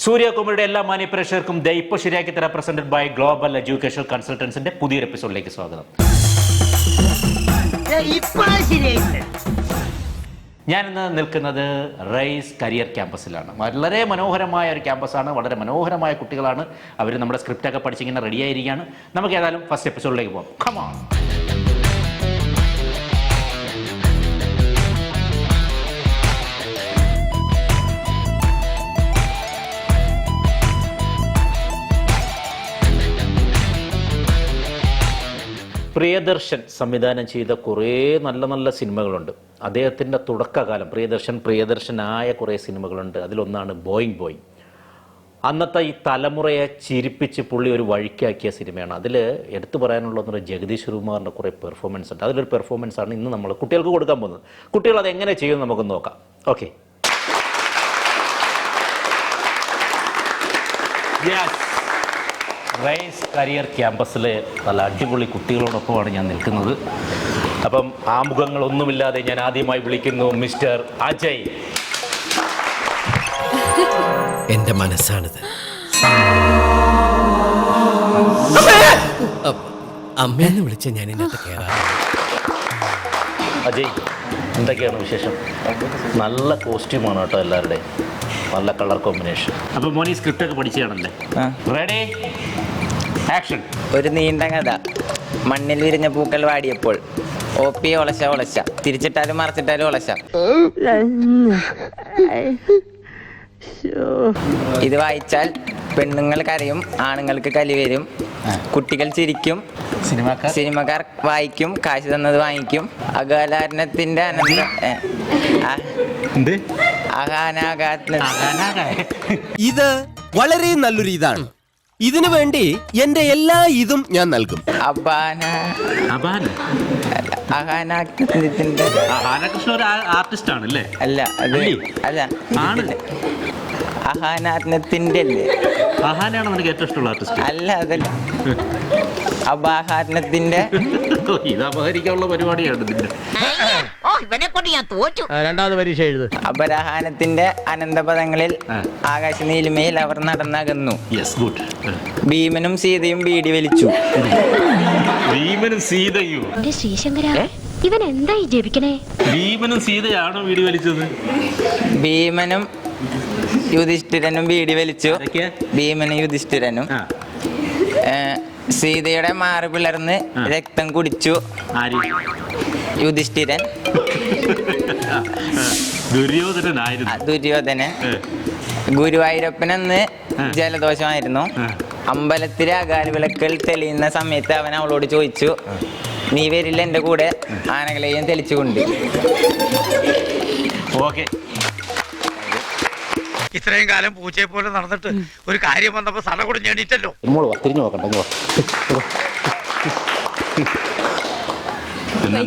സൂര്യകുമാരിയുടെ എല്ലാ മാന്യ പ്രേക്ഷകർക്കും ഇപ്പോൾ ശരിയാക്കി തരാം പ്രസന്റഡ് ബൈ ഗ്ലോബൽ എഡ്യൂക്കേഷൻ കൺസൾട്ടൻസിന്റെ പുതിയൊരു എപ്പിസോഡിലേക്ക് സ്വാഗതം. ഞാനിന്ന് നിൽക്കുന്നത് റൈസ് കരിയർ ക്യാമ്പസിലാണ്. വളരെ മനോഹരമായ ഒരു ക്യാമ്പസാണ്, വളരെ മനോഹരമായ കുട്ടികളാണ്. അവർ നമ്മുടെ സ്ക്രിപ്റ്റൊക്കെ പഠിച്ചിങ്ങനെ റെഡിയായിരിക്കുകയാണ്. നമുക്ക് ഏതായാലും ഫസ്റ്റ് എപ്പിസോഡിലേക്ക് പോകാം. Come on. പ്രിയദർശൻ സംവിധാനം ചെയ്ത കുറേ നല്ല നല്ല സിനിമകളുണ്ട്. അദ്ദേഹത്തിൻ്റെ തുടക്കകാലം പ്രിയദർശനായ കുറേ സിനിമകളുണ്ട്. അതിലൊന്നാണ് ബോയിങ് ബോയ്. അന്നത്തെ ഈ തലമുറയെ ചിരിപ്പിച്ച് പുള്ളി ഒരു വഴിക്കാക്കിയ സിനിമയാണ്. അതിൽ എടുത്തു പറയാനുള്ളതെന്ന് ജഗദീഷ് ശ്രീകുമാറിൻ്റെ കുറേ പെർഫോമൻസ് ഉണ്ട്. അതിലൊരു പെർഫോമൻസാണ് ഇന്ന് നമ്മൾ കുട്ടികൾക്ക് കൊടുക്കാൻ പോകുന്നത്. കുട്ടികൾ അതെങ്ങനെ ചെയ്യും നമുക്ക് നോക്കാം. ഓക്കെ. റൈസ് കരിയർ ക്യാമ്പസിലെ നല്ല അടിപൊളി കുട്ടികളോടൊപ്പമാണ് ഞാൻ നിൽക്കുന്നത്. അപ്പം ആമുഖങ്ങളൊന്നുമില്ലാതെ ഞാൻ ആദ്യമായി വിളിക്കുന്നു മിസ്റ്റർ അജയ്. എന്റെ മനസ്സാണിത്. അമ്മയെന്ന് വിളിച്ച ഞാൻ ഇതിനകത്ത് കയറാം. അജയ്, എന്തൊക്കെയാണ് വിശേഷം? നല്ല കോസ്റ്റ്യൂമാണ് കേട്ടോ എല്ലാവരുടെയും, നല്ല കളർ കോമ്പിനേഷൻ. അപ്പോൾ മോനി സ്ക്രിപ്റ്റൊക്കെ പഠിച്ചാണല്ലേ? Ready, action. ഒരു നീണ്ട കഥ. മണ്ണിൽ വിരിഞ്ഞ പൂക്കൾ വാടിയപ്പോൾ OP ഒളശ ഒളശ, തിരിച്ചിട്ടാലും മറച്ചിട്ടാലും ഒളശ. ഇത് വായിച്ചാൽ പെണ്ണുങ്ങൾ കരയും, ആണുങ്ങൾക്ക് കലി വരും, കുട്ടികൾ ചിരിക്കും, സിനിമക്കാർ വായിക്കും, കാശ് തന്നത് വാങ്ങിക്കും. അകാലാരണത്തിന്റെ ഇത് വളരെ നല്ലൊരു ഇതാണ്. ഇതിനു വേണ്ടി എന്റെ എല്ലാ ഇതും ഞാൻ നൽകും. കൃഷ്ണ ഒരു ആർട്ടിസ്റ്റ് ആണല്ലേ? അല്ല, അത് അല്ല, അഹാനാത്നത്തിന്റെ അല്ലേ? അഹാനാണ് നിനക്ക് ഏറ്റവും ഇഷ്ടമുള്ള ആർട്ടിസ്റ്റ്? അല്ല, അതല്ല, അപഹാരത്തിന്റെ. ഇത് അപഹരിക്കാനുള്ള പരിപാടിയാണ് ഇതിന്റെ. രണ്ടാമത് പരീക്ഷ എഴുത്. അപരാഹാനത്തിന്റെ അനന്തപദങ്ങളിൽ ആകാശ നീലിമയിൽ അവർ നടന്നകന്നു. ഭീമനും സീതയും ബീഡി വലിച്ചു. ഭീമനും സീതയോ? ശ്രീശങ്കര, ഇവൻ എന്തായി ജപിക്കണേ? ഭീമനും സീതയാണോ ബീഡി വലിച്ചത്? ഭീമനും യുധിഷ്ഠിരനും ബീഡി വലിച്ചു. ഭീമനും യുധിഷ്ഠിരനും സീതയുടെ മാറ് പിളർന്ന് രക്തം കുടിച്ചു. യുധിഷ്ഠിരൻ. ദുര്യോധനൻ. ഗുരുവായൂരപ്പൻ അന്ന് ജലദോഷമായിരുന്നു. അമ്പലത്തിലെ അകാല വിളക്കുകൾ തെളിയുന്ന സമയത്ത് അവൻ അവളോട് ചോദിച്ചു, നീ വരില്ല എൻ്റെ കൂടെ? ആനകളെയും തെളിച്ചുകൊണ്ട്. ഇത്രയും കാലം പൂച്ചയെ പോലെ നടന്നിട്ട് ഒരു കാര്യം വന്നപ്പോ സട കൂടെ ഞെടിച്ചല്ലോ. തിരിഞ്ഞു നോക്കണ്ട. പിന്നെ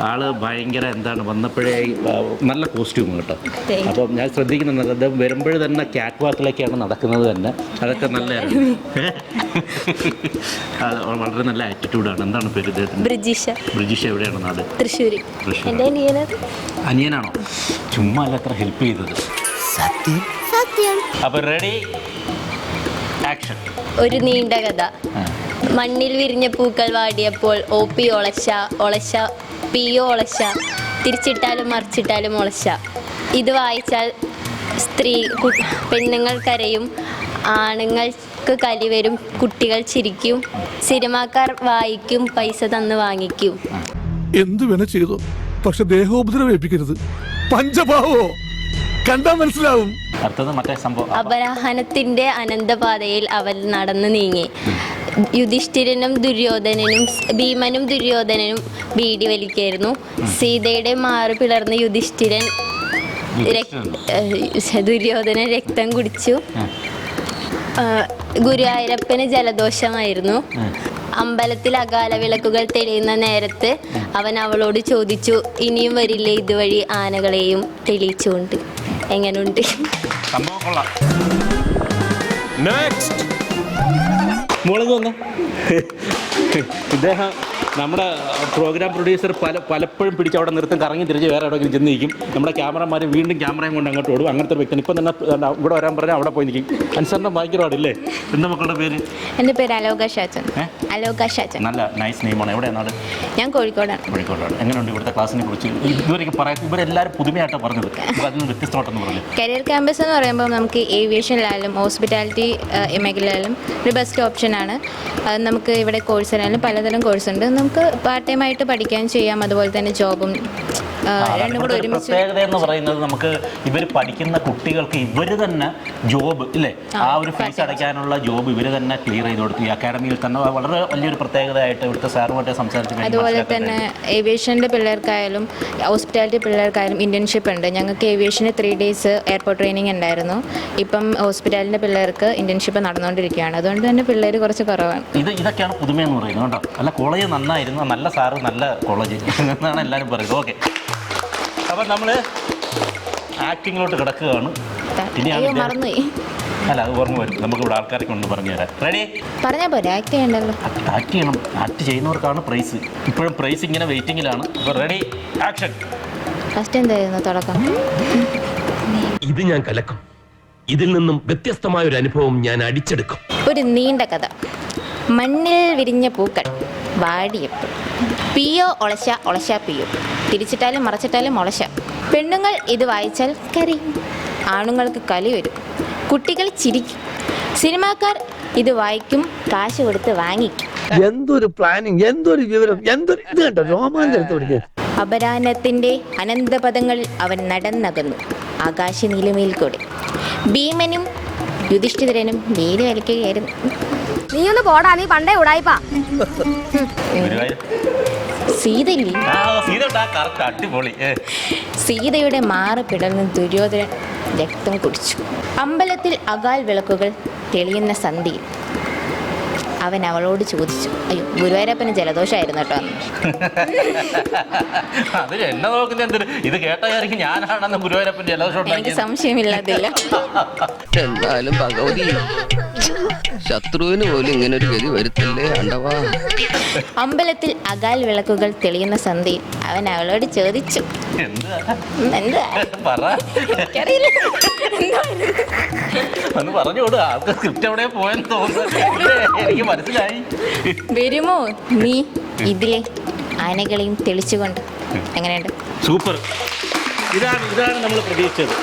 ആള് ഭയങ്കര എന്താണ്, വന്നപ്പോഴേ നല്ല കോസ്റ്റ്യൂം കേട്ടോ. അപ്പം ഞാൻ ശ്രദ്ധിക്കുന്നുണ്ട്, അദ്ദേഹം വരുമ്പോഴേ തന്നെ ക്യാറ്റ് വാക്കിലേക്കാണ് നടക്കുന്നത് തന്നെ. അതൊക്കെ നല്ല വളരെ നല്ല ആറ്റിറ്റ്യൂഡാണ്. എന്താണ് പേര് ഇദ്ദേഹത്തിന്? ബ്രിജീഷ. എവിടെയാണ് നാട്? തൃശ്ശൂർ. അനിയനാണോ? ചുമ്മാ അല്ല അത്ര ഹെൽപ്പ് ചെയ്തത്. സത്യം. അപ്പൊ റെഡി, ആക്ഷൻ. ഒരു നീണ്ട കഥ. മണ്ണിൽ വിരിഞ്ഞ പൂക്കൾ വാടിയപ്പോൾ OP ഒളശ ഒളശ, PO ഒളശ, തിരിച്ചിട്ടാലും മറിച്ചിട്ടാലും ഒളശ. ഇത് വായിച്ചാൽ പെണ്ണുങ്ങൾ കരയും, ആണുങ്ങൾക്ക് കലി വരും, കുട്ടികൾ ചിരിക്കും, സിനിമാക്കാർ വായിക്കും, പൈസ തന്ന് വാങ്ങിക്കും. എന്തു വേണ ചെയ്തു, പക്ഷെ ദേഹോപദ്രവേൽപ്പിക്കരുത്. പഞ്ചഭാവോ കണ്ടാ മനസ്സിലാവും. അപരാഹനത്തിന്റെ അനന്തപാതയിൽ അവൻ നടന്നു നീങ്ങി. ഭീമനും ദുര്യോധനനും ബീഡി വലിക്കായിരുന്നു. സീതയുടെ മാറ് പിളർന്ന് ദുര്യോധനൻ രക്തം കുടിച്ചു. ഗുരുവായൂരപ്പന് ജലദോഷമായിരുന്നു. അമ്പലത്തിൽ അകാല വിളക്കുകൾ തെളിയുന്ന നേരത്ത് അവൻ അവളോട് ചോദിച്ചു, ഇനിയും വരില്ലേ ഇതുവഴി ആനകളെയും തെളിയിച്ചുകൊണ്ട്. എങ്ങനെയുണ്ട്? ഇദ്ദേഹം നമ്മുടെ പ്രോഗ്രാം പ്രൊഡ്യൂസർ പലപ്പോഴും പിടിച്ച് അവിടെ നിർത്തും, കറങ്ങി തിരിച്ച് വേറെ എവിടെയെങ്കിലും ചെന്ന് നിൽക്കും. നമ്മുടെ ക്യാമറമാർ വീണ്ടും ക്യാമറയും കൊണ്ട് അങ്ങോട്ട് ഓടും. അങ്ങനത്തെ ഒരു വ്യക്തിയാണ്. ഇപ്പം തന്നെ ഇവിടെ വരാൻ പറഞ്ഞാൽ അവിടെ പോയി നിൽക്കും. അനുസരണം ഭയങ്കരമാടില്ലേ? എന്താ മക്കളുടെ പേര്? എൻ്റെ പേര് അലോക ഷാച്ചൻ. അലോക ഷാച്ചൻ. നല്ല നൈസ് നെയിമാണ്. എവിടെയാണ്? ഞാൻ കോഴിക്കോടാണ്. എങ്ങനെയുണ്ട് ഇവിടുത്തെ ക്ലാസ്സിനെ കുറിച്ച്? ഇതുവരെയൊക്കെ പറയാം, ഇവരെല്ലാവരും പുതുമയായിട്ടാണ് പറഞ്ഞത്. അതിൽ നിന്ന് വ്യത്യസ്തമായിട്ടെന്ന് പറഞ്ഞു. കരിയർ ക്യാമ്പസ് എന്ന് പറയുമ്പോൾ നമുക്ക് ഏവിയേഷനിലായാലും ഹോസ്പിറ്റാലിറ്റി മേഖലയിലായാലും ഒരു ബെസ്റ്റ് ഓപ്ഷനാണ്. അത് നമുക്ക് ഇവിടെ കോഴ്സിനായാലും പലതരം കോഴ്സുണ്ട്. നമുക്ക് പാർട്ട് ടൈം ആയിട്ട് പഠിക്കാൻ ചെയ്യാം. അതുപോലെ തന്നെ ജോബും രണ്ടും കൂടെ ഒരുമിച്ച്. പ്രത്യേകത എന്ന് പറയുന്നത് നമുക്ക് ഇവർ പഠിക്കുന്ന കുട്ടികൾക്ക് ഇവർ തന്നെ ജോബ് ഇല്ലേ, ആ ഒരു ഫീസ് അടയ്ക്കാനുള്ള ജോബ് ഇവർ തന്നെ ക്ലിയർ ചെയ്ത് കൊടുത്തു. ഈ അക്കാഡമിയിൽ തന്നെ വളരെ വലിയൊരു പ്രത്യേകതയായിട്ട് ഇവിടുത്തെ സാറുമായിട്ട് സംസാരിച്ചു. അതുപോലെ തന്നെ ഏവിയേഷൻ്റെ പിള്ളേർക്കായാലും ഹോസ്പിറ്റാലിറ്റി പിള്ളേർക്കായാലും ഇന്റേൺഷിപ്പ് ഉണ്ട്. ഞങ്ങൾക്ക് ഏവിയേഷന് 3 days എയർപോർട്ട് ട്രെയിനിങ് ഉണ്ടായിരുന്നു. ഇപ്പം ഹോസ്പിറ്റാലിൻ്റെ പിള്ളേർക്ക് ഇന്റേൺഷിപ്പ് നടന്നുകൊണ്ടിരിക്കുകയാണ്. അതുകൊണ്ട് തന്നെ പിള്ളേർ കുറച്ച് കുറവാണ്. ഇതൊക്കെയാണ് പുതുമയെന്ന് പറയുന്നത് കേട്ടോ. അല്ല, കോളേജ് നന്നായിരുന്നു, നല്ല സാറ്, നല്ല കോളേജ് എന്നാണ് എല്ലാവരും പറയുന്നത്. ഓക്കെ, അപ്പം നമ്മൾ ആക്ടിങ്ങിലോട്ട് കിടക്കുകയാണ്. മറന്നുപോയി. അല്ല, അത് ഓർമ്മ വരും. നമുക്ക് ഇവിടെ ആൾക്കാരൊക്കെ ഉണ്ട്, പറഞ്ഞു തരാം. റെഡി? പറഞ്ഞാൽ പോരെ, ആക്ട് ചെയ്യണ്ടല്ലോ. ആക്ട് ചെയ്യണം. ആക്ട് ചെയ്യുന്നവർക്കാണ് പ്രൈസ്. ഇപ്പോഴും പ്രൈസ് ഇങ്ങനെ വെയിറ്റിങ്ങിലാണ്. അപ്പോൾ റെഡി, ആക്ഷൻ. ഫസ്റ്റ് എന്തായിരുന്നു തുടക്കം? ഇത് ഞാൻ കലക്കും. ഇതിൽ നിന്നും വ്യത്യസ്തമായ ഒരു അനുഭവം ഞാൻ അടിച്ചെടുക്കും. ഒരു നീണ്ട കഥ. മണ്ണിൽ വിരിഞ്ഞ പൂക്കൾ വാടിയപ്പോൾ പിയോ ഒളശ ഒളശ പിയോ, തിരിച്ചിട്ടാലും മറച്ചിട്ടാലും ഒളശ. പെണ്ണുങ്ങൾ ഇത് വായിച്ചാൽ കരയും, ആണുങ്ങൾക്ക് കലി വരും, കുട്ടികൾ ചിരിക്കും, സിനിമാക്കാർ ഇത് വായിക്കും, കാശ് കൊടുത്ത് വാങ്ങിക്കും. എന്തൊരു പ്ലാനിങ്, എന്തൊരു വിവരം, എന്തൊരു ഇത് കണ്ടോ, രോമാഞ്ചെടുത്ത് പിടിക്കുക. അപരാഹനത്തിൻ്റെ അനന്തപദങ്ങളിൽ അവൻ നടന്നകന്നു ആകാശ നീലമയിൽ കൂടെ. ഭീമനും യുധിഷ്ഠിരനും വേലി വലിക്കുകയായിരുന്നു. നീ ഒന്ന് പോടാ, നീ പണ്ടേ ഉടായിപ്പാ. സീതയില്ലേ? അടിപൊളി. സീതയുടെ മാറ് പിടർന്ന് ദുര്യോധനൻ രക്തം കുടിച്ചു. അമ്പലത്തിൽ അകാൽ വിളക്കുകൾ തെളിയുന്ന സന്ധ്യയിൽ അവൻ അവളോട് ചോദിച്ചു. അയ്യോ, ഗുരുവായൂരപ്പന് ജലദോഷമായിരുന്നു കേട്ടോ. അതിൽ എന്നെ നോക്കുന്ന എന്തൊരു ഇത് കേട്ടായിരിക്കും ഞാനാണെന്ന് ഗുരുവായൂരപ്പൻ ജലദോഷം. എനിക്ക് സംശയമില്ലാതില്ല. എന്നാലും ഭഗവതി, ശത്രുവിന് പോലും ഇങ്ങനെ ഒരു ഗതി വരുത്തല്ലേ ആണ്ടവാ. അമ്പലത്തിൽ അകാൽ വിളക്കുകൾ തെളിയുന്ന സന്ധ്യയിൽ അവൻ അവളോട് ചോദിച്ചു. എന്താ എനിക്കറിയില്ല. ഒന്ന് പറഞ്ഞോട്, ആൾക്ക് സ്ക്രിപ്റ്റ് എവിടെ പോയെന്ന് തോന്നുന്നു. എനിക്ക് മനസ്സിലായി. വരുമോ നീ ഇതിലെ ആനകളെയും തെളിച്ചുകൊണ്ട്? എങ്ങനെയുണ്ട്? സൂപ്പർ. ഇതാണ് നമ്മൾ പ്രതീക്ഷിച്ചത്.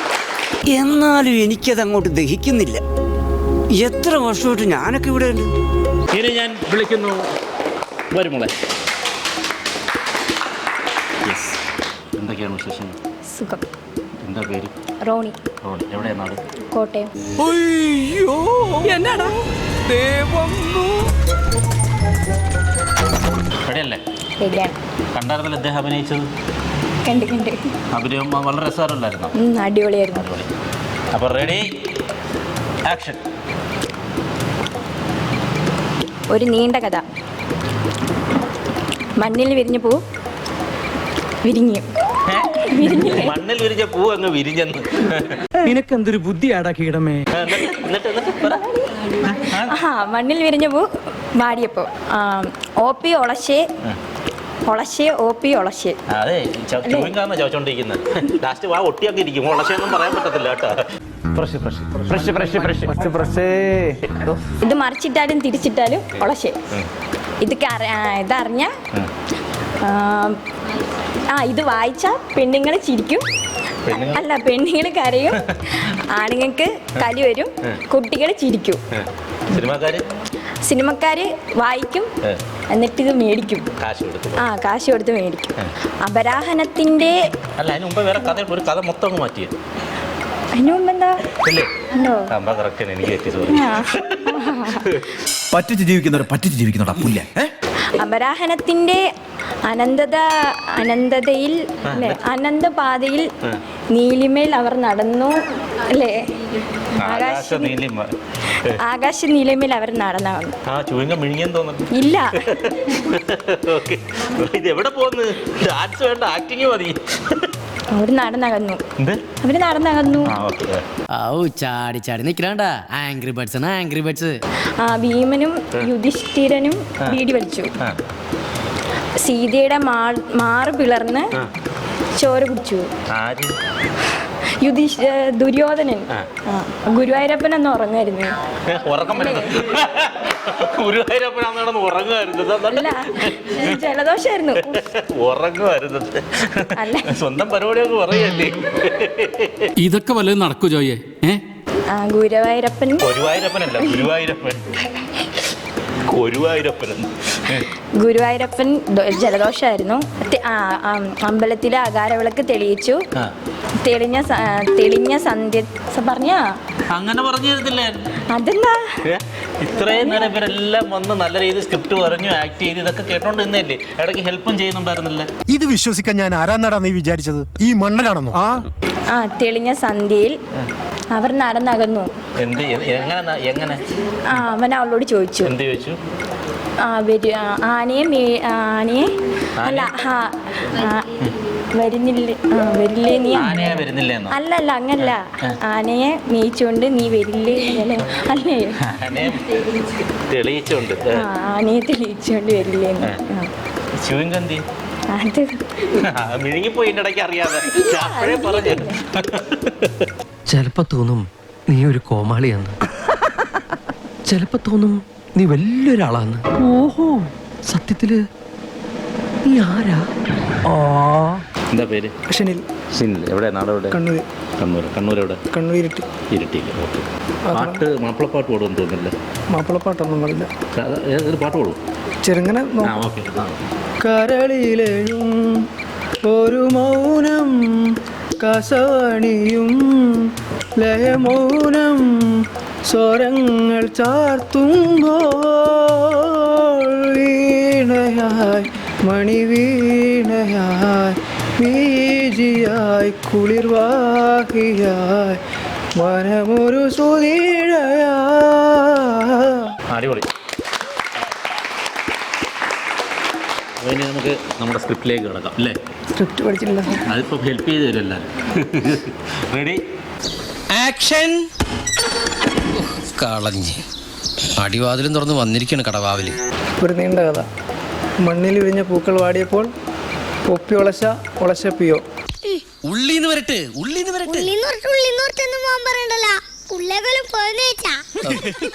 എന്നാലും എനിക്കത് അങ്ങോട്ട് ദഹിക്കുന്നില്ല. എത്ര വർഷമായിട്ട് ഞാനൊക്കെ ഇവിടെ ഉണ്ട്. ഇനി ഞാൻ വിളിക്കുന്നു, വരുമോളെ. എന്തൊക്കെയാണ് വിശേഷം? സുഖം. എന്താ പേര്? റോണി. റോണി. എവിടെയാണ് നാട്? കോട്ടയം. അയ്യോ, എന്നാടാ എവിടെയല്ലേ? ശരിയാണ്. കണ്ടായിരുന്നല്ലോ അദ്ദേഹം അഭിനയിച്ചത്. കണ്ട് അഭിനയം വളരെ രസകരമല്ലായിരുന്നോ? അടിപൊളിയായിരുന്നു. അടിപൊളി. അപ്പോൾ റെഡി, ആക്ഷൻ. ഒരു നീണ്ട കഥ. മണ്ണിൽ വിരിഞ്ഞ പൂ വിരിഞ്ഞു. മണ്ണിൽ വിരിഞ്ഞ പൂ അങ്ങ് വിരിഞ്ഞെന്ന്. നിനക്കെന്തൊരു ബുദ്ധിയാടാ കീടമേ. മണ്ണിൽ വിരിഞ്ഞ പൂ വാടിയപ്പോ OP ഒളശേ ഒളശേ OP ഒളശേ. അതെ, ചോദിച്ചോണ്ടിരിക്കുന്നത്. ലാസ്റ്റ് വാ ഒട്ടിയൊക്കെ ഇരിക്കും. ഒളശയൊന്നും പറയാൻ പറ്റത്തില്ല കേട്ടോ. ഇത് മറിച്ചിട്ടാലും തിരിച്ചിട്ടാലും ഒളശേ. ഇതറിഞ്ഞ ഇത് വായിച്ച പെണ്ണുങ്ങൾ ചിരിക്കും, അല്ല പെണ്ണുങ്ങൾ കരയും, ആണുങ്ങൾക്ക് കലി വരും, കുട്ടികൾ ചിരിക്കും. സിനിമക്കാര് വായിക്കും, എന്നിട്ട് ഇത് മേടിക്കും, കാശ് കൊടുത്ത് മേടിക്കും. അപരാഹനത്തിന്റെ അല്ല, അതിന് മുമ്പ് വേറെ കഥ, ഒരു കഥ മൊത്തം അങ്ങ് മാറ്റിയത്. അതിന് മുമ്പ് എന്താ? പറ്റിച്ച് ജീവിക്കുന്നവരാ പുല്ല. അപരാഹനത്തിന്റെ അനന്തതയിൽ അല്ലേ, അനന്തപാതയിൽ നീലിമേൽ അവർ നടന്നു അല്ലേ, ആകാശ നീലിമേൽ അവർ നടന്നു. ഇല്ല. ഇത് എവിടെ പോന്ന്? ഡാൻസ് വേണ്ട, ആക്ടിങ് മതി. അവര് നടന്നകന്നു. ചാടി ചാടി നിക്കണ്ടാ. Angry birds. ഭീമനും യുധിഷ്ഠിരനും വീടി വലിച്ചു. സീതയുടെ മാറ് പിളർന്ന് ചോര കുടിച്ചു. ആര്? ദുര്യോധനൻ. ഗുരുവായൂരപ്പൻ എന്ന് ഉറങ്ങായിരുന്നു. ഉറക്കം വരുന്നത് ഗുരുവായൂരപ്പനാന്ന് ഉറങ്ങുമായിരുന്നു. അല്ല, ജലദോഷമായിരുന്നു. ഉറങ്ങുമായിരുന്നു. സ്വന്തം പരിപാടിയൊക്കെ പറയല്ലേ. ഇതൊക്കെ വല്ലതും നടക്കൂ ജോയെ? ഗുരുവായൂരപ്പൻ. ഗുരുവായൂരപ്പനല്ല, ഗുരുവായൂരപ്പൻ ജലദോഷമായിരുന്നു. അമ്പലത്തിലെ അകാരവിളക്ക് തെളിയിച്ചു. തെളിഞ്ഞ സന്ധ്യ പറഞ്ഞാ അങ്ങനെ പറഞ്ഞു തരത്തില്ലേ? അതെന്താ ഇത്രയും നേരം ഇവരെല്ലാം വന്ന് നല്ല രീതിയിൽ സ്ക്രിപ്റ്റ് പറഞ്ഞു ആക്ട് ചെയ്ത് ഇതൊക്കെ കേട്ടോണ്ട് നിന്നല്ലേ? ഇടയ്ക്ക് ഹെൽപ്പും ചെയ്യുന്നുണ്ടായിരുന്നില്ല. ഇത് വിശ്വസിക്കാൻ ഞാൻ ആരാന്നാടാ നീ വിചാരിച്ചത്? ഈ മണ്ണനാണെന്നോ? തെളിഞ്ഞ സന്ധ്യയിൽ അവർ നടന്നകന്നു. എന്ത്? എങ്ങനെ? അവൻ അവളോട് ചോദിച്ചു. എന്ത് ചോദിച്ചു? ആനയെ അല്ല വരില്ലേ നീ? അല്ലല്ല, അങ്ങനല്ല. ആനയെ മേയിച്ചോണ്ട് നീ വരില്ലേ അല്ലേ? ആനയെ തെളിയിച്ചോണ്ട് വരില്ലേ? അത് മിഴുങ്ങിപ്പോയി ഇടയ്ക്ക് അറിയാതെ. പറഞ്ഞു. ചിലപ്പോ തോന്നും നീ ഒരു കോമാളിയാന്ന്, ചിലപ്പോ തോന്നും നീ വലിയൊരാളാന്ന്. ഓഹോ, സത്യത്തില് നീ ആരാ? എന്താ പേര്? ഷനിൽ. എവിടെ? നാടെവിടെ? കണ്ണൂർ. കണ്ണൂർ എവിടെ? കണ്ണൂർ ഇരിട്ടി. ഓക്കെ. പാട്ട് മാപ്പിളപ്പാട്ട് പാടുമെന്ന് തോന്നുന്നില്ല. മാപ്പിളപ്പാട്ടൊന്നും പാടില്ല. ഏതൊരു പാട്ട് പാടും? ചെറുങ്ങനെ. ഓക്കെ. കരളിലെഴും ഒരു മൗനം കസവണിയും ലയമൗനം സ്വരങ്ങൾ ചാർത്തുമ്പോൾ വീണയായി മണിവീണയായി ബീജിയായി കുളിർവാഹിയായി മനമൊരു സുധീഴയാ. അടിപൊളി. ഇനി നമുക്ക് നമ്മുടെ സ്ക്രിപ്റ്റിലേക്ക് കിടക്കാം അല്ലേ? സ്ക്രിപ്റ്റ് പഠിച്ചിട്ടില്ല. അതിപ്പോൾ ഹെൽപ്പ് ചെയ്ത് തരും എല്ലാവരും. Ready, action. കളഞ്ഞ് അടിവാതിലും തുറന്ന് വന്നിരിക്കുകയാണ് കടവാവില്. ഒരു നീണ്ട കഥ. മണ്ണിൽ വിരിഞ്ഞ പൂക്കൾ വാടിയപ്പോൾ ഒപ്പി ഒളശപ്പിയോ. ഉള്ളീന്ന് വരട്ടെ.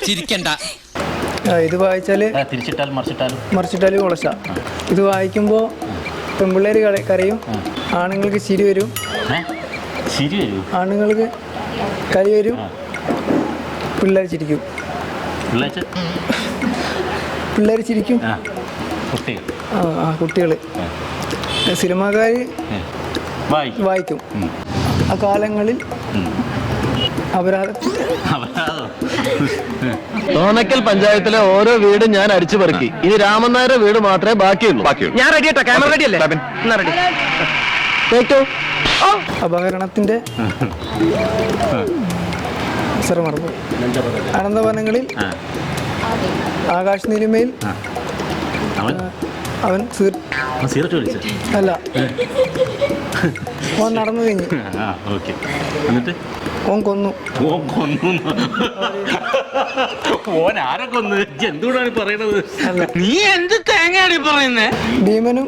ചിരിക്കണ്ട. ഇത് വായിച്ചാല് തിരിച്ചിട്ടാലും മറിച്ചിട്ടാലും ഒളശ. ഇത് വായിക്കുമ്പോൾ പെൺപിള്ളേർ കരയും, ആണുങ്ങൾക്ക് ചിരി വരും. ആണുങ്ങൾക്ക് കരി വരും, പിള്ളേർ ചിരിക്കും. കുട്ടികൾ. സിനിമാക്കാർ വായിക്കും. ആ കാലങ്ങളിൽ തോന്നക്കൽ പഞ്ചായത്തിലെ ഓരോ വീടും ഞാൻ അടിച്ചു പെറുക്കി. ഇനി രാമൻ നായരുടെ വീട് മാത്രമേ ബാക്കിയുള്ളൂ. ഞാൻ റെഡിയാട്ടോ. ക്യാമറ റെഡി അല്ലേ? റെഡി. അപഹരണത്തിന്റെ അനന്തവനങ്ങളിൽ ആകാശ നീലിമയിൽ അവൻ അല്ല, ഓൻ നടന്നു കഴിഞ്ഞു. ഓൻ കൊന്നു. ഓൻ ആരെ കൊന്നു? എന്തുകൊണ്ടാണ് പറയണത്? നീ എന്ത് തേങ്ങയാണ് പറയുന്നേ? ഭീമനും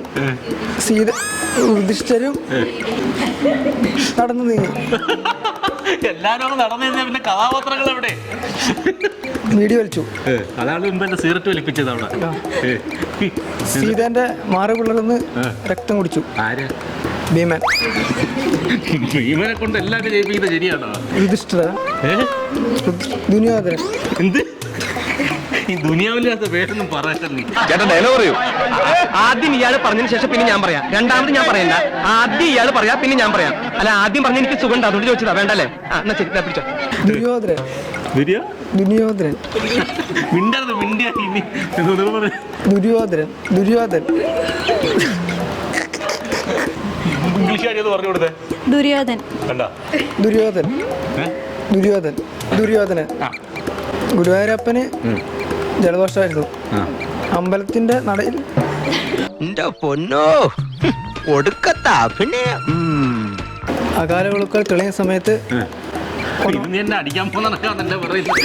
യുധിഷ്ഠിരരും നടന്നു നീങ്ങി. എല്ലാരും നടന്നു കഴിഞ്ഞാൽ പിന്നെ കഥാപാത്രങ്ങൾ എവിടെ? വീഡിയോ വലിച്ചു. അതാണ് മുമ്പ് എന്റെ സിഗരറ്റ് വലിപ്പിച്ചത് അവിടെ. സീതന്റെ മാറ് പിളർന്ന് രക്തം കുടിച്ചു. ആര്? ഭീമൻ. ഭീമനെ കൊണ്ട് എല്ലാവരും ജയിപ്പിക്കുന്നത് ശരിയാണോ? യുധിഷ്ഠിര, ദുര്യോധനൻ. എന്ത്? ഈ ദുനിയാവില്ലാത്ത പേരൊന്നും പറയാൻ നീ ഡയലോഗ് പറയൂ. ആദ്യം ഇയാൾ പറഞ്ഞതിന് ശേഷം പിന്നെ ഞാൻ പറയാം. രണ്ടാമത് ഞാൻ പറയണ്ട. ആദ്യം ഇയാൾ പറയാം, പിന്നെ ഞാൻ പറയാം. അല്ല, ആദ്യം പറഞ്ഞ എനിക്ക് സുഖം ഉണ്ട്, അതുകൊണ്ട് ചോദിച്ചതാ. വേണ്ടല്ലേ? എന്നാ ശരി, പിടിച്ചോ. ദുര്യോധനൻ. ഇംഗ്ലീഷ് പറഞ്ഞു കൊടുത്തേ. ദുര്യോധനൻ. ഗുരുവായൂരപ്പന് ജലദോഷമായിരുന്നു. അമ്പലത്തിന്റെ നടയിൽ പൊന്നോ ഒടുക്കത്ത അഭിനയം. അകാല വിളക്കുകൾ തെളിയുന്ന സമയത്ത് ഇത് നീ എന്നെ അടിക്കാൻ പോകുന്ന പറയുന്നത്.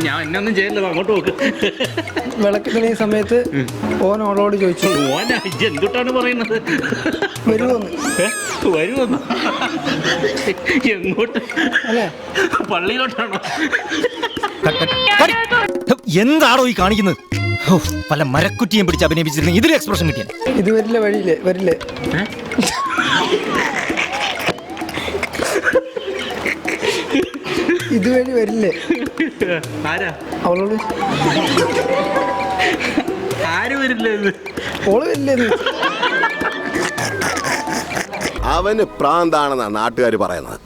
ഞാൻ എന്നെ ഒന്നും ചെയ്യല്ലോ, അങ്ങോട്ട് നോക്ക്. വിളക്ക് തെളിയുന്ന സമയത്ത് ഓൻ അവളോട് ചോദിച്ചു ഓനാ ഇത് എന്തുട്ടാണ് പറയുന്നത്? വരുമോന്ന്. വരുമെന്ന് എങ്ങോട്ട്? അല്ലേ പള്ളിയിലോട്ടാണോ? എന്താണോ ഈ കാണിക്കുന്നത്? പല മരക്കുറ്റിയും പിടിച്ച് അഭിനയിപ്പിച്ചിരുന്ന ഇതിൽ എക്സ്പ്രഷൻ കിട്ടിയ ഇത് വരില്ല, വഴിയില്ലേ വരില്ലേ? ഇതുവഴി വരില്ലേ? ആരാ? അവളോട് ആര് വരില്ലേ? ഓള് വരില്ലേ? അവന് പ്രാന്താണെന്നാണ് നാട്ടുകാർ പറയുന്നത്.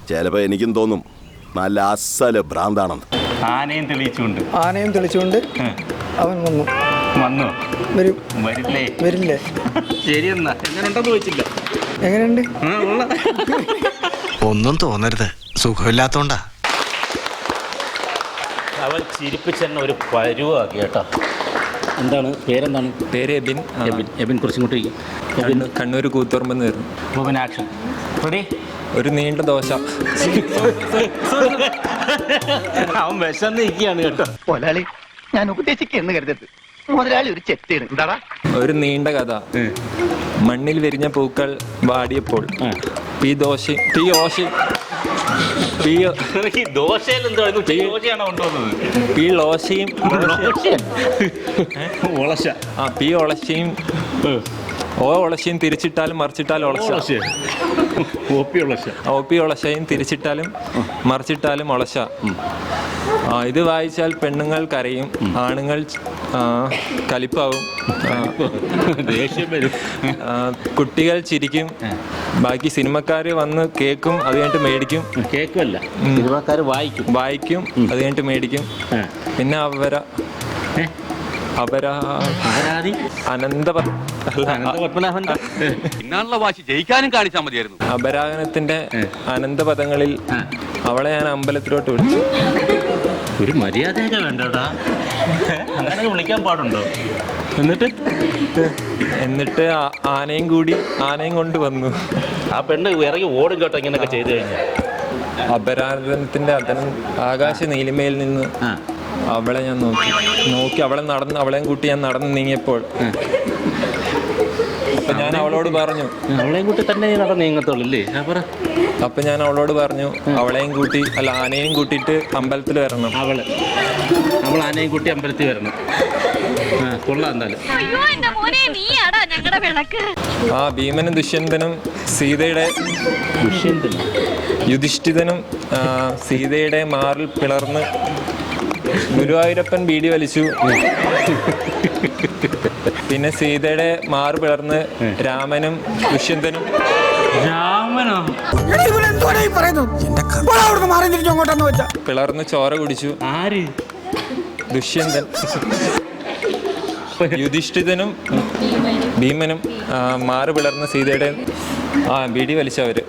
ചിലപ്പോ എനിക്കും തോന്നും നല്ല അസല് ഭ്രാന്താണെന്ന്. ആനയും തെളിച്ചുകൊണ്ട് അവൻ വന്നു. വരും. വരില്ലേ? വരില്ലേ? ശരി, എന്നാ എങ്ങനെയുണ്ടെന്ന് ചോദിച്ചില്ല. എങ്ങനെയുണ്ട്? ഒന്നും തോന്നരുത്, സുഖമില്ലാത്തോണ്ടാ. അവൻ ചിരിപ്പിച്ചെന്നെ ഒരു പരുവാക്കി കേട്ടോ. എന്താണ് പേരെന്താണ്? പേര് എബിൻ. എബിൻ കുറച്ചും കൂട്ടി. കണ്ണൂർ കൂത്തുറമ്പെന്ന് വരുന്നു. Boban action ready. ഒരു നീണ്ട ദോശ. അവൻ വിശന്ന് നിൽക്കുകയാണ് കേട്ടോ. മുതലാളി, ഞാൻ ഉപദേശിക്കുന്നു കരുതരുത്. മുതലാളി ഒരു ചെറ്റാണ്. എന്താടാ? ഒരു നീണ്ട കഥ. മണ്ണിൽ വിരിഞ്ഞ പൂക്കൾ വാടിയപ്പോൾ ഒളശയും തിരിച്ചിട്ടാലും മറിച്ചിട്ടാലും ഒളശയും തിരിച്ചിട്ടാലും മറിച്ചിട്ടാലും ഒളശ. ഇത് വായിച്ചാൽ പെണ്ണുങ്ങൾ കരയും, ആണുങ്ങൾ കലിപ്പാവും, കുട്ടികൾ ചിരിക്കും, ബാക്കി സിനിമക്കാര് വന്ന് കേക്കും, അത് കഴിഞ്ഞിട്ട് മേടിക്കും. കേക്കുമല്ല, സിനിമക്കാര് വായിക്കും, അത് കഴിഞ്ഞിട്ട് മേടിക്കും. പിന്നെ അപരാഗനത്തിന്റെ അനന്തപദങ്ങളിൽ അവളെ ഞാൻ അമ്പലത്തിലോട്ട് വിളിച്ചു. ഒരു മര്യാദയൊക്കെ വേണ്ടടാ, അങ്ങനെ വിളിക്കാൻ പാടുണ്ടോ? എന്നിട്ട് ആനയും കൊണ്ട് വന്നു. ആ പെണ്ണ് ഇറങ്ങി ഓടും കേട്ടോ ഇങ്ങനെയൊക്കെ ചെയ്തു കഴിഞ്ഞാൽ. അപരാഗനത്തിന്റെ ആകാശ നീലിമയിൽ നിന്ന് അവളെ ഞാൻ നോക്കി അവളെയും കൂട്ടി ഞാൻ നടന്ന് നീങ്ങിയപ്പോൾ അപ്പൊ ഞാൻ അവളോട് പറഞ്ഞു, അവളെയും കൂട്ടി തന്നെ നടന്ന് നീങ്ങത്തുള്ളൂ. അപ്പൊ ഞാൻ അവളോട് പറഞ്ഞു, ആനയും കൂട്ടിയിട്ട് അമ്പലത്തിൽ വരണം. അവൾ ആനയും കൂട്ടി അമ്പലത്തിൽ വരണം. കൊള്ളാം. എന്തായാലും ആ ഭീമനും ദുഷ്യന്തനും യുധിഷ്ഠിരനും സീതയുടെ മാറിൽ പിളർന്ന് ഗുരുവായൂരപ്പൻ ബീഡി വലിച്ചു. പിന്നെ സീതയുടെ മാറ് പിളർന്ന് രാമനും ദുഷ്യന്തനും പിളർന്ന് ചോര കുടിച്ചു. ആര്? ദുഷ്യന്തൻ. യുധിഷ്ഠിരനും ഭീമനും മാറ് പിളർന്ന് സീതയുടെ ബീഡി വലിച്ചവര്.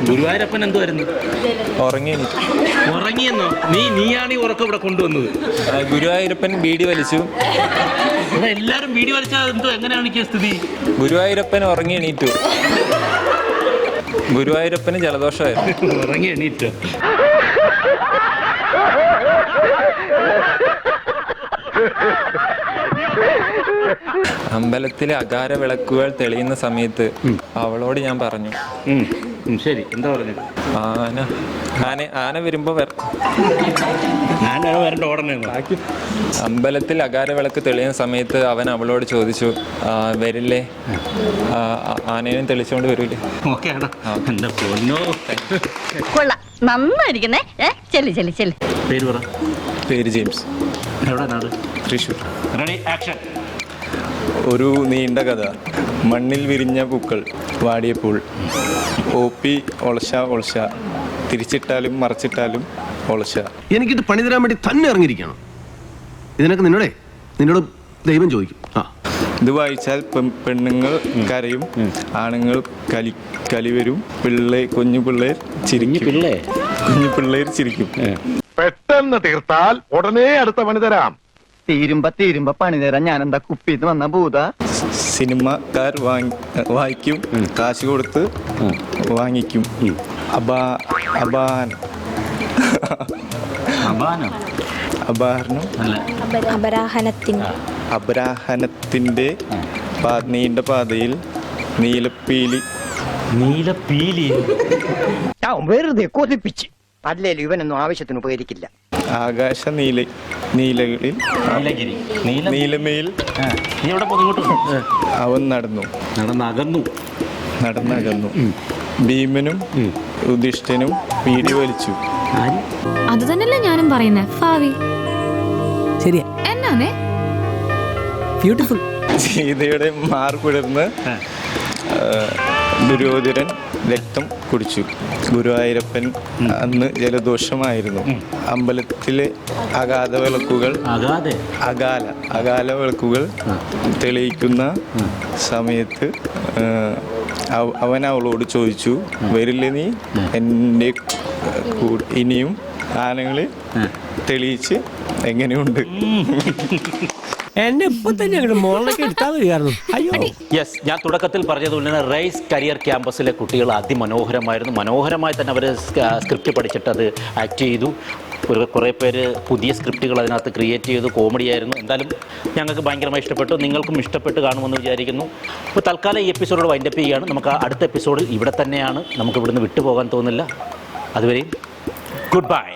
ഗുരുവായൂരപ്പൻ എന്തുവായിരുന്നു? ഉറങ്ങിയെന്നോ? നീയാണ് ഈ ഉറക്കം ഇവിടെ കൊണ്ടുവന്നത്. ഗുരുവായൂരപ്പൻ ബീഡി വലിച്ചു. എല്ലാരും ബീഡി വലിച്ചാൽ എന്തോ എങ്ങനെയാണ് സ്ഥിതി? ഗുരുവായൂരപ്പൻ ഉറങ്ങി എണീറ്റു. ഗുരുവായൂരപ്പന് ജലദോഷമായിരുന്നു. ഉറങ്ങി എണീറ്റു. അമ്പലത്തിലെ അകാര വിളക്കുകൾ തെളിയുന്ന സമയത്ത് അവളോട് ഞാൻ പറഞ്ഞു. ശരി, എന്താ പറഞ്ഞു? ആന വരുമ്പോ ഓടണേ. അമ്പലത്തിൽ അകാര വിളക്ക് തെളിയുന്ന സമയത്ത് അവൻ അവളോട് ചോദിച്ചു, വരില്ലേ? ആനയും തെളിച്ചോണ്ട് വരൂലേ? നന്നായിരിക്കുന്നേ. പേര് പറ. പേര് ജെയിംസ്. എവിടെ നാട്? തൃശ്ശൂർ. Ready, action. ഒരു നീണ്ട കഥ. മണ്ണിൽ വിരിഞ്ഞ പൂക്കൾ വാടിയപ്പോൾ OP ഒളശ തിരിച്ചിട്ടാലും മറിച്ചിട്ടാലും ഒളശ. എനിക്കിത് പണി തരാൻ വേണ്ടി തന്നെ ഇറങ്ങിയിരിക്കണം. ഇതിനൊക്കെ നിന്നോട് ദൈവം ചോദിക്കും. ഇത് വായിച്ചാൽ പെണ്ണുങ്ങൾ കരയും, ആണുങ്ങൾ കലിവരും, കുഞ്ഞു പിള്ളേർ ചിരിക്കും. പെട്ടെന്ന് തീർത്താൽ ഉടനെ അടുത്ത പണി തരാം. തീരുമ്പ പണി തരാൻ ഞാൻ എന്താ കുപ്പിന്ന് വന്ന ഭൂത? സിനിമക്കാർ വായിക്കും, കാശ് കൊടുത്ത് വാങ്ങിക്കും. അപഹരണം അപരാഹനത്തിൻ്റെ നീണ്ട പാതയിൽ നീലപ്പീലി വെറുതെ കൊതിപ്പിച്ച് അല്ലേലും ഇവനൊന്നും ആവശ്യത്തിന് ഉപകരിക്കില്ല. ആകാശ നീലകളിൽ നീലമേൽ അവൻ നടന്നകന്നു. ഭീമനും യുധിഷ്ഠിരനും പീഡി വലിച്ചു. അത് തന്നെയല്ലേ ഞാനും പറയുന്നേ. ഭാവി ശരിയാ, എന്നാന്നേ ബ്യൂട്ടിഫുൾ. സീതയുടെ മാർപിടർന്ന് ദുര്യോധനൻ രക്തം കുടിച്ചു. ഗുരുവായൂരപ്പൻ അന്ന് ജലദോഷമായിരുന്നു. അമ്പലത്തിലെ അകാല വിളക്കുകൾ തെളിയിക്കുന്ന സമയത്ത് അവൻ അവളോട് ചോദിച്ചു, വരില്ലേ നീ എൻ്റെ ഇനിയും ആനകളെ തെളിയിച്ച് എങ്ങനെയുണ്ട്? എന്നെ ഇപ്പൊ തന്നെ മോളിലേക്ക് എടുത്താൽ മതിയായിരുന്നു. അയ്യോ, യെസ്, ഞാൻ തുടക്കത്തിൽ പറഞ്ഞതുപോലെ തന്നെ റൈസ് കരിയർ ക്യാമ്പസിലെ കുട്ടികൾ അതിമനോഹരമായിരുന്നു. മനോഹരമായി തന്നെ അവർ സ്ക്രിപ്റ്റ് പഠിച്ചിട്ട് അത് ആക്ട് ചെയ്തു. കുറേ പേര് പുതിയ സ്ക്രിപ്റ്റുകൾ അതിനകത്ത് ക്രിയേറ്റ് ചെയ്തു. കോമഡി ആയിരുന്നു. എന്തായാലും ഞങ്ങൾക്ക് ഭയങ്കരമായി ഇഷ്ടപ്പെട്ടു. നിങ്ങൾക്കും ഇഷ്ടപ്പെട്ട് കാണുമെന്ന് വിചാരിക്കുന്നു. ഇപ്പോൾ തൽക്കാലം ഈ എപ്പിസോഡ് വൈൻഡപ്പ് ചെയ്യുകയാണ്. നമുക്ക് അടുത്ത എപ്പിസോഡിൽ ഇവിടെ തന്നെയാണ്. നമുക്ക് ഇവിടുന്ന് വിട്ടുപോകാൻ തോന്നില്ല. അതുവരെയും ഗുഡ് ബൈ.